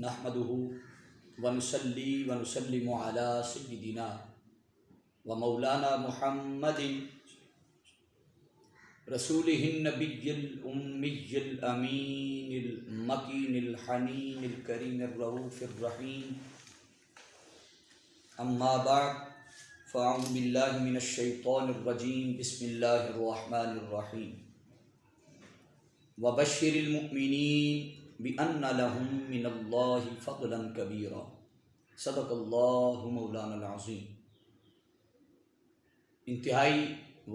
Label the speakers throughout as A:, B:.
A: نحمده ونصلي ونسلم على سيدنا ومولانا محمد رسوله النبي الأمي الأمين المكين الحنين الكريم الرؤوف الرحيم. أما بعد فأعوذ بالله من الشيطان الرجيم. بسم الله الرحمن الرحيم. وبشر المؤمنين بأن لهم من الله فضلا كبيرا. صدق اللہ مولانا العظیم. انتہائی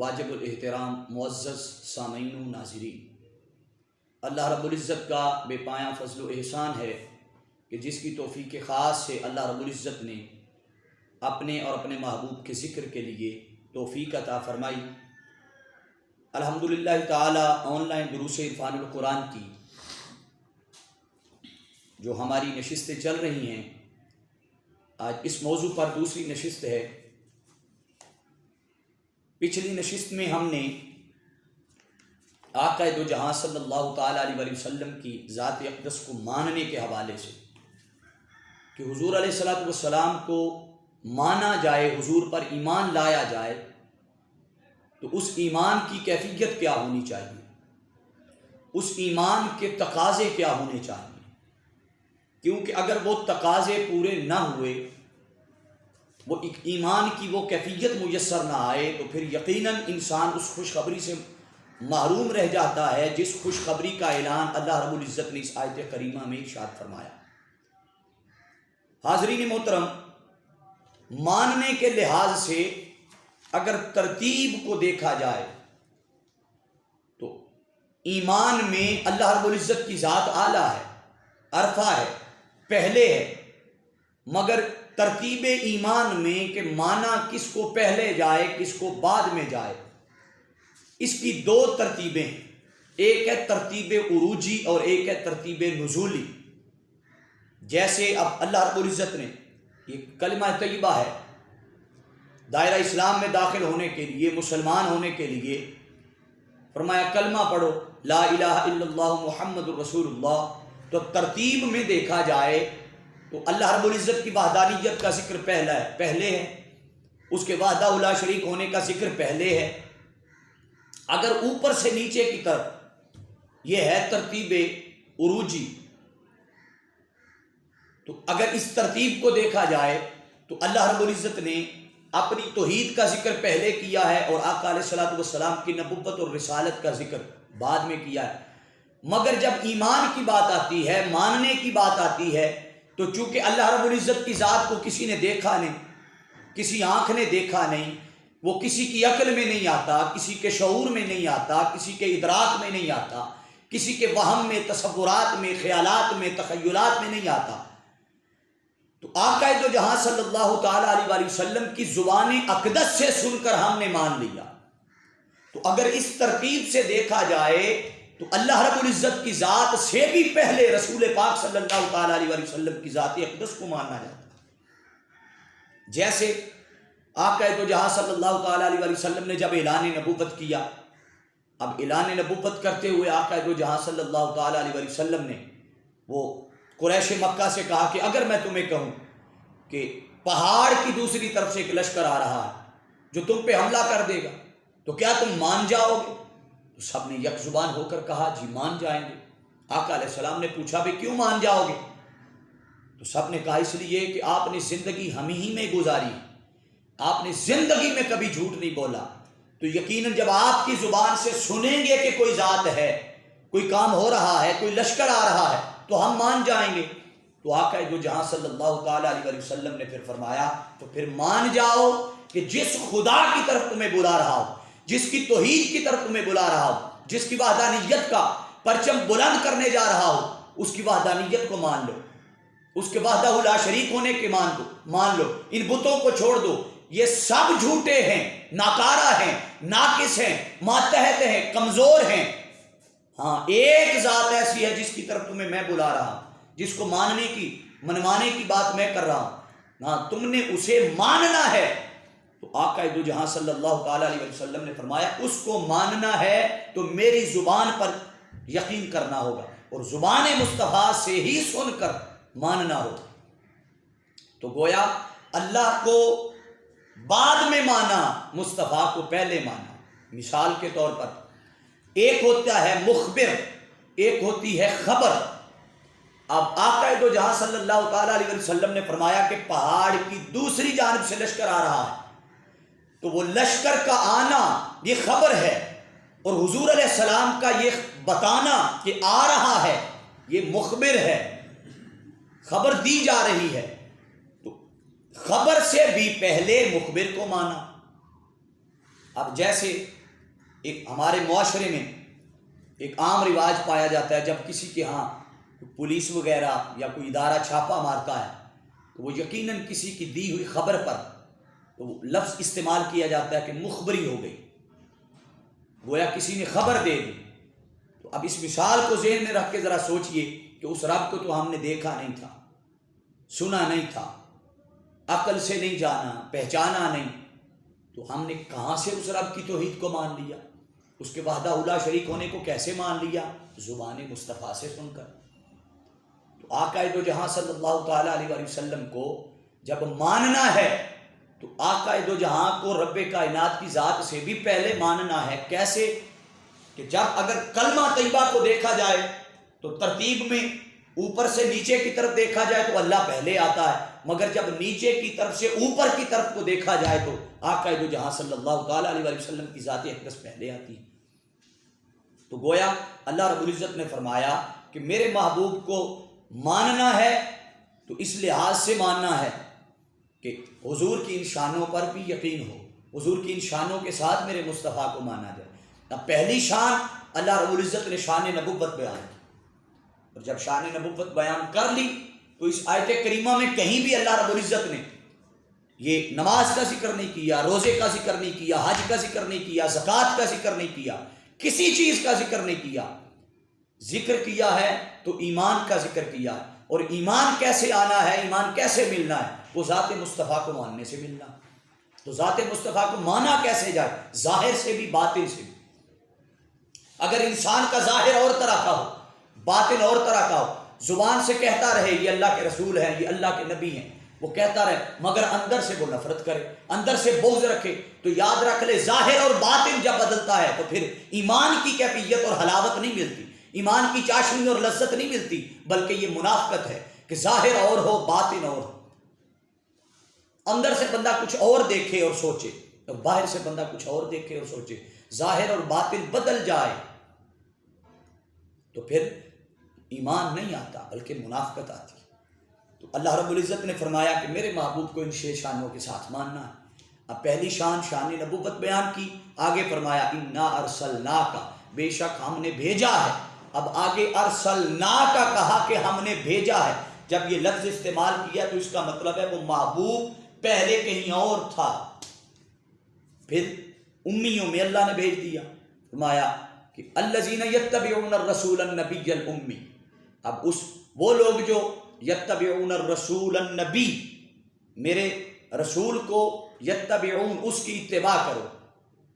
A: واجب الاحترام معزز سامعین و ناظرین، اللہ رب العزت کا بے پایاں فضل و احسان ہے کہ جس کی توفیق خاص سے اللہ رب العزت نے اپنے اور اپنے محبوب کے ذکر کے لیے توفیق عطا فرمائی. الحمدللہ تعالی آن لائن دروس عرفان القرآن کی جو ہماری نشستیں چل رہی ہیں، آج اس موضوع پر دوسری نشست ہے. پچھلی نشست میں ہم نے آقا دو جہاں صلی اللہ تعالیٰ علیہ وسلم کی ذات اقدس کو ماننے کے حوالے سے کہ حضور علیہ الصلوۃ والسلام کو مانا جائے، حضور پر ایمان لایا جائے، تو اس ایمان کی کیفیت کیا ہونی چاہیے، اس ایمان کے تقاضے کیا ہونے چاہیے. کیونکہ اگر وہ تقاضے پورے نہ ہوئے، وہ ایمان کی وہ کیفیت میسر نہ آئے، تو پھر یقیناً انسان اس خوشخبری سے محروم رہ جاتا ہے جس خوشخبری کا اعلان اللہ رب العزت نے اس آیت کریمہ میں ارشاد فرمایا. حاضرین محترم، ماننے کے لحاظ سے اگر ترتیب کو دیکھا جائے تو ایمان میں اللہ رب العزت کی ذات اعلیٰ ہے، عرفہ ہے، پہلے ہے. مگر ترتیب ایمان میں کہ مانا کس کو پہلے جائے کس کو بعد میں جائے، اس کی دو ترتیبیں ہیں. ایک ہے ترتیب عروجی اور ایک ہے ترتیب نزولی. جیسے اب اللہ رب العزت نے یہ کلمہ طیبہ ہے، دائرہ اسلام میں داخل ہونے کے لیے، مسلمان ہونے کے لیے فرمایا کلمہ پڑھو لا الہ الا اللہ محمد الرسول اللہ. تو ترتیب میں دیکھا جائے تو اللہ رب العزت کی وحدانیت کا ذکر پہلے ہے، اس کے وحدہ لا شریک ہونے کا ذکر پہلے ہے. اگر اوپر سے نیچے کی طرف یہ ہے ترتیب عروجی، تو اگر اس ترتیب کو دیکھا جائے تو اللہ رب العزت نے اپنی توحید کا ذکر پہلے کیا ہے اور آقا علیہ الصلوۃ والسلام کی نبوت اور رسالت کا ذکر بعد میں کیا ہے. مگر جب ایمان کی بات آتی ہے، ماننے کی بات آتی ہے، تو چونکہ اللہ رب العزت کی ذات کو کسی نے دیکھا نہیں، کسی آنکھ نے دیکھا نہیں، وہ کسی کی عقل میں نہیں آتا، کسی کے شعور میں نہیں آتا، کسی کے ادراک میں نہیں آتا، کسی کے وہم میں، تصورات میں، خیالات میں، تخیلات میں نہیں آتا. تو آقا دو جہاں صلی اللہ تعالیٰ علیہ وسلم کی زبان اقدس سے سن کر ہم نے مان لیا. تو اگر اس ترتیب سے دیکھا جائے تو اللہ رب العزت کی ذات سے بھی پہلے رسول پاک صلی اللہ تعالیٰ علیہ وسلم کی ذات اقدس کو ماننا جاتا ہے. جیسے آقا دو جہاں صلی اللہ تعالیٰ علیہ وسلم نے جب اعلان نبوت کیا، اب اعلان نبوت کرتے ہوئے آقا دو جہاں صلی اللہ تعالیٰ علیہ وسلم نے وہ قریش مکہ سے کہا کہ اگر میں تمہیں کہوں کہ پہاڑ کی دوسری طرف سے ایک لشکر آ رہا ہے جو تم پہ حملہ کر دے گا تو کیا تم مان جاؤ گے؟ تو سب نے یک زبان ہو کر کہا جی مان جائیں گے. آقا علیہ السلام نے پوچھا بھی کیوں مان جاؤ گے؟ تو سب نے کہا اس لیے کہ آپ نے زندگی ہم ہی میں گزاری، آپ نے زندگی میں کبھی جھوٹ نہیں بولا، تو یقیناً جب آپ کی زبان سے سنیں گے کہ کوئی ذات ہے، کوئی کام ہو رہا ہے، کوئی لشکر آ رہا ہے، تو ہم مان جائیں گے. تو آقا دو جہاں صلی اللہ تعالیٰ علیہ وسلم نے پھر فرمایا تو پھر مان جاؤ کہ جس خدا کی طرف تمہیں بلا رہا ہو، جس کی توحید کی طرف تمہیں بلا رہا ہو، جس کی وحدانیت کا پرچم بلند کرنے جا رہا ہو، اس کی وحدانیت کو مان لو، اس کے وحدہ لا شریک ہونے کے مان لو. ان بتوں کو چھوڑ دو، یہ سب جھوٹے ہیں، ناکارہ ہیں، ناقص ہیں، ماتحت ہیں، کمزور ہیں. ہاں ایک ذات ایسی ہے جس کی طرف تمہیں میں بلا رہا ہوں، جس کو ماننے کی منوانے کی بات میں کر رہا ہوں، ہاں تم نے اسے ماننا ہے. تو آقا دو جہاں صلی اللہ تعالیٰ علیہ وسلم نے فرمایا اس کو ماننا ہے تو میری زبان پر یقین کرنا ہوگا، اور زبان مصطفیٰ سے ہی سن کر ماننا ہو. تو گویا اللہ کو بعد میں مانا، مصطفیٰ کو پہلے مانا. مثال کے طور پر ایک ہوتا ہے مخبر، ایک ہوتی ہے خبر. اب آقا دو جہاں صلی اللہ تعالیٰ علیہ وسلم نے فرمایا کہ پہاڑ کی دوسری جانب سے لشکر آ رہا ہے، تو وہ لشکر کا آنا یہ خبر ہے، اور حضور علیہ السلام کا یہ بتانا کہ آ رہا ہے یہ مخبر ہے، خبر دی جا رہی ہے. تو خبر سے بھی پہلے مخبر کو مانا. اب جیسے ایک ہمارے معاشرے میں ایک عام رواج پایا جاتا ہے، جب کسی کے ہاں پولیس وغیرہ یا کوئی ادارہ چھاپا مارتا ہے تو وہ یقیناً کسی کی دی ہوئی خبر پر تو وہ لفظ استعمال کیا جاتا ہے کہ مخبری ہو گئی، گویا کسی نے خبر دے دی. تو اب اس مثال کو ذہن میں رکھ کے ذرا سوچئے کہ اس رب کو تو ہم نے دیکھا نہیں تھا، سنا نہیں تھا، عقل سے نہیں جانا، پہچانا نہیں، تو ہم نے کہاں سے اس رب کی توحید کو مان لیا؟ اس کے وحدہ الا شریک ہونے کو کیسے مان لیا؟ زبان مصطفیٰ سے سن کر. تو آقا دو جہاں صلی اللہ تعالیٰ علیہ وآلہ وسلم کو جب ماننا ہے تو آقا دو جہاں کو رب کائنات کی ذات سے بھی پہلے ماننا ہے. کیسے؟ کہ جب اگر کلمہ طیبہ کو دیکھا جائے تو ترتیب میں اوپر سے نیچے کی طرف دیکھا جائے تو اللہ پہلے آتا ہے، مگر جب نیچے کی طرف سے اوپر کی طرف کو دیکھا جائے تو آقا دو جہاں صلی اللہ تعالیٰ علیہ وآلہ وسلم کی ذات اقدس پہلے آتی ہے. تو گویا اللہ رب العزت نے فرمایا کہ میرے محبوب کو ماننا ہے تو اس لحاظ سے ماننا ہے کہ حضور کی ان شانوں پر بھی یقین ہو، حضور کی ان شانوں کے ساتھ میرے مصطفیٰ کو مانا جائے. اب پہلی شان اللہ رب العزت نے شان نبوت بیان کی، اور جب شان نبوت بیان کر لی تو اس آیت کریمہ میں کہیں بھی اللہ رب العزت نے یہ نماز کا ذکر نہیں کیا، روزے کا ذکر نہیں کیا، حج کا ذکر نہیں کیا، زکوٰۃ کا ذکر نہیں کیا، کسی چیز کا ذکر نہیں کیا. ذکر کیا ہے تو ایمان کا ذکر کیا ہے. اور ایمان کیسے آنا ہے، ایمان کیسے ملنا ہے؟ وہ ذات مصطفیٰ کو ماننے سے ملنا. تو ذات مصطفیٰ کو مانا کیسے جائے؟ ظاہر سے بھی باطن سے بھی. اگر انسان کا ظاہر اور طرح کا ہو، باطن اور طرح کا ہو، زبان سے کہتا رہے یہ اللہ کے رسول ہیں، یہ اللہ کے نبی ہیں، وہ کہتا رہے، مگر اندر سے وہ نفرت کرے، اندر سے بغض رکھے، تو یاد رکھ لے ظاہر اور باطن جب بدلتا ہے تو پھر ایمان کی کیفیت اور حلاوت نہیں ملتی، ایمان کی چاشنی اور لذت نہیں ملتی، بلکہ یہ منافقت ہے کہ ظاہر اور ہو باطن اور ہو. اندر سے بندہ کچھ اور دیکھے اور سوچے اور باہر سے بندہ کچھ اور دیکھے اور سوچے، ظاہر اور باطن بدل جائے تو پھر ایمان نہیں آتا بلکہ منافقت آتی. تو اللہ رب العزت نے فرمایا کہ میرے محبوب کو ان 6 شانوں کے ساتھ ماننا ہے. اب پہلی شان شان نبوت بیان کی، آگے فرمایا انا ارسلناک، بے شک ہم نے بھیجا ہے. اب آگے ارسلناک کہا کہ ہم نے بھیجا ہے. جب یہ لفظ استعمال کیا تو اس کا مطلب ہے وہ محبوب پہلے کہیں اور تھا، پھر امیوں میں اللہ نے بھیج دیا. فرمایا کہ الذین یتبعون الرسول النبی الامی. اب وہ لوگ جو یتبعون الرسول النبی، میرے رسول کو یتبعون اس کی اتباع کرو،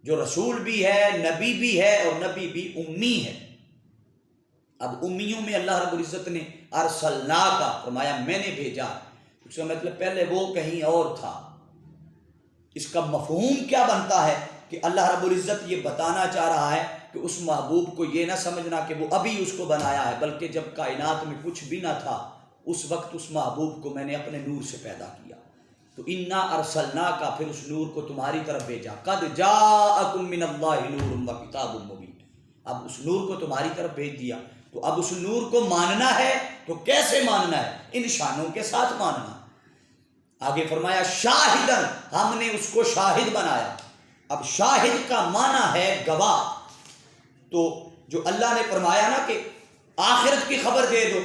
A: جو رسول بھی ہے نبی بھی ہے اور نبی بھی امی ہے. اب امیوں میں اللہ رب العزت نے ارسلنا کا فرمایا میں نے بھیجا، اس کا مطلب پہلے وہ کہیں اور تھا. اس کا مفہوم کیا بنتا ہے کہ اللہ رب العزت یہ بتانا چاہ رہا ہے کہ اس محبوب کو یہ نہ سمجھنا کہ وہ ابھی اس کو بنایا ہے، بلکہ جب کائنات میں کچھ بھی نہ تھا اس وقت اس محبوب کو میں نے اپنے نور سے پیدا کیا. تو انا ارسلنا کا پھر اس نور کو تمہاری طرف بھیجا. قد جاءکم من اللہ نور و کتاب مبین. اب اس نور کو تمہاری طرف بھیج دیا. تو اب اس نور کو ماننا ہے تو کیسے ماننا ہے؟ ان شانوں کے ساتھ ماننا. آگے فرمایا شاہدن، ہم نے اس کو شاہد بنایا. اب شاہد کا معنی ہے گواہ. تو جو اللہ نے فرمایا نا کہ آخرت کی خبر دے دو،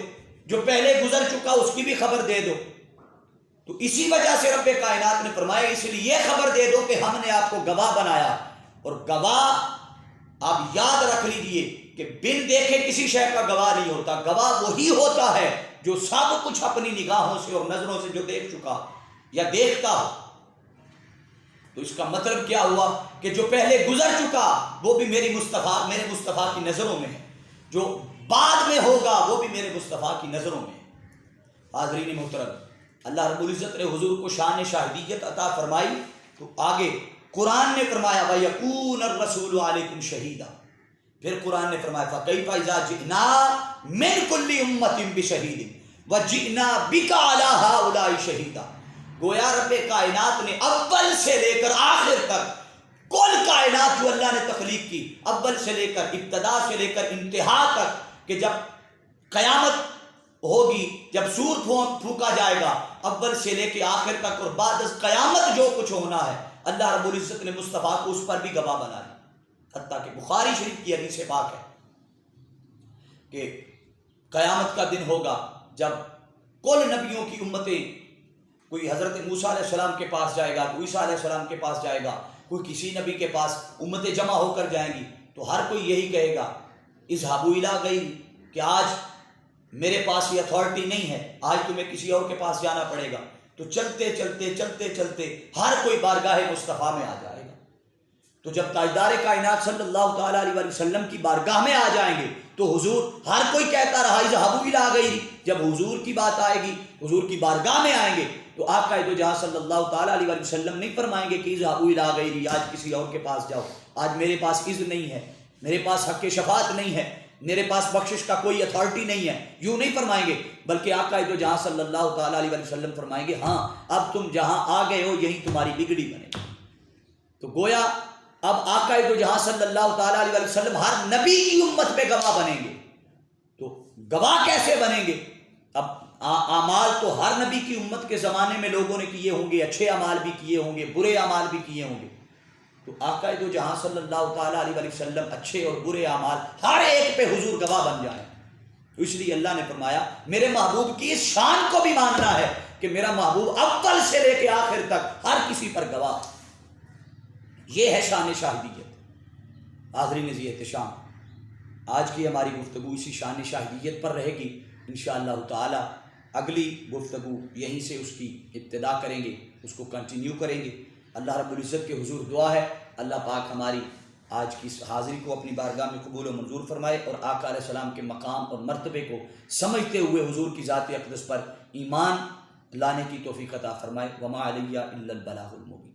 A: جو پہلے گزر چکا اس کی بھی خبر دے دو، تو اسی وجہ سے رب کائنات نے فرمایا اس لیے خبر دے دو کہ ہم نے آپ کو گواہ بنایا. اور گواہ آپ یاد رکھ لیجئے کہ بن دیکھے کسی شے کا گواہ نہیں ہوتا. گواہ وہی ہوتا ہے جو سب کچھ اپنی نگاہوں سے اور نظروں سے جو دیکھ چکا یا دیکھتا ہو. تو اس کا مطلب کیا ہوا کہ جو پہلے گزر چکا وہ بھی میرے مصطفیٰ کی نظروں میں ہے، جو بعد میں ہوگا وہ بھی میرے مصطفیٰ کی نظروں میں ہے. حاضرین محترم، اللہ رب العزت نے حضور کو شان شاہدیت عطا فرمائی تو آگے قرآن نے فرمایا وَيَكُونَ الرَّسُولُ عَلَيْكُمْ شَهِيدًا، پھر قرآن نے فرمایا فَكَيْفَ إِذَا جِئْنَا مِنْ كُلِّ أُمَّةٍ بِشَهِيدٍ وَجِئْنَا بِكَ عَلَى هَؤُلَاءِ شَهِيدًا۔ گویا رب کائنات نے اول سے لے کر آخر تک کل کائنات جو اللہ نے تخلیق کی، اول سے لے کر ابتدا سے لے کر انتہا تک، کہ جب قیامت ہوگی، جب سور پھونکا جائے گا، اول سے لے کے آخر تک اور بعد از قیامت جو کچھ ہونا ہے، اللہ رب العزت نے مصطفیٰ کو اس پر بھی گواہ بنا دیا۔ حتیٰ کہ بخاری شریف کی حدیث پاک ہے کہ قیامت کا دن ہوگا جب کل نبیوں کی امتیں، کوئی حضرت موسیٰ علیہ السلام کے پاس جائے گا، کوئی عیسیٰ علیہ السلام کے پاس جائے گا، کوئی کسی نبی کے پاس، امتیں جمع ہو کر جائیں گی تو ہر کوئی یہی کہے گا اذهبوا الی غیری، کہ آج میرے پاس یہ اتھارٹی نہیں ہے، آج تمہیں کسی اور کے پاس جانا پڑے گا۔ تو چلتے چلتے چلتے چلتے ہر کوئی بارگاہ مصطفیٰ میں آ جائے گا۔ تو جب تاجدار کائنات صلی اللہ تعالیٰ علیہ وسلم کی بارگاہ میں آ جائیں گے تو حضور، ہر کوئی کہتا رہا اذهبوا الی غیری، جب حضور کی بات آئے گی، حضور کی بارگاہ میں آئیں گے تو آقا دو جہاں صلی اللہ تعالیٰ علیہ وسلم نہیں فرمائیں گے کہ اذهبوا الی غیری، آج کسی اور کے پاس جاؤ، آج میرے پاس اذن نہیں ہے، میرے پاس حق شفاعت نہیں ہے، میرے پاس بخشش کا کوئی اتھارٹی نہیں ہے، یوں نہیں فرمائیں گے، بلکہ آقا دو جہاں صلی اللہ تعالیٰ علیہ وسلم فرمائیں گے ہاں اب تم جہاں آ گئے ہو یہی تمہاری بگڑی بنے گی۔ تو گویا اب آقا دو جہاں صلی اللہ تعالیٰ علیہ وسلم ہر نبی کی امت پہ گواہ بنیں گے۔ تو گواہ کیسے بنیں گے؟ اب اعمال تو ہر نبی کی امت کے زمانے میں لوگوں نے کیے ہوں گے، اچھے اعمال بھی کیے ہوں گے، برے اعمال بھی کیے ہوں گے۔ تو آقا دو جہاں صلی اللہ تعالیٰ علیہ وسلم اچھے اور برے اعمال ہر ایک پہ حضور گواہ بن جائیں۔ تو اس لیے اللہ نے فرمایا میرے محبوب کی اس شان کو بھی ماننا ہے کہ میرا محبوب اول سے لے کے آخر تک ہر کسی پر گواہ۔ یہ ہے شان شاہدیت۔ حاضرین ذی احتشام، آج کی ہماری گفتگو اسی شان شاہدیت پر رہے گی انشاءاللہ تعالی۔ اگلی گفتگو یہیں سے اس کی ابتدا کریں گے، اس کو کنٹینیو کریں گے۔ اللہ رب العزت کے حضور دعا ہے اللہ پاک ہماری آج کی اس حاضری کو اپنی بارگاہ میں قبول و منظور فرمائے اور آقا علیہ السلام کے مقام اور مرتبے کو سمجھتے ہوئے حضور کی ذات اقدس پر ایمان لانے کی توفیق عطا فرمائے۔ وما علیہ الا البلاغ المبین۔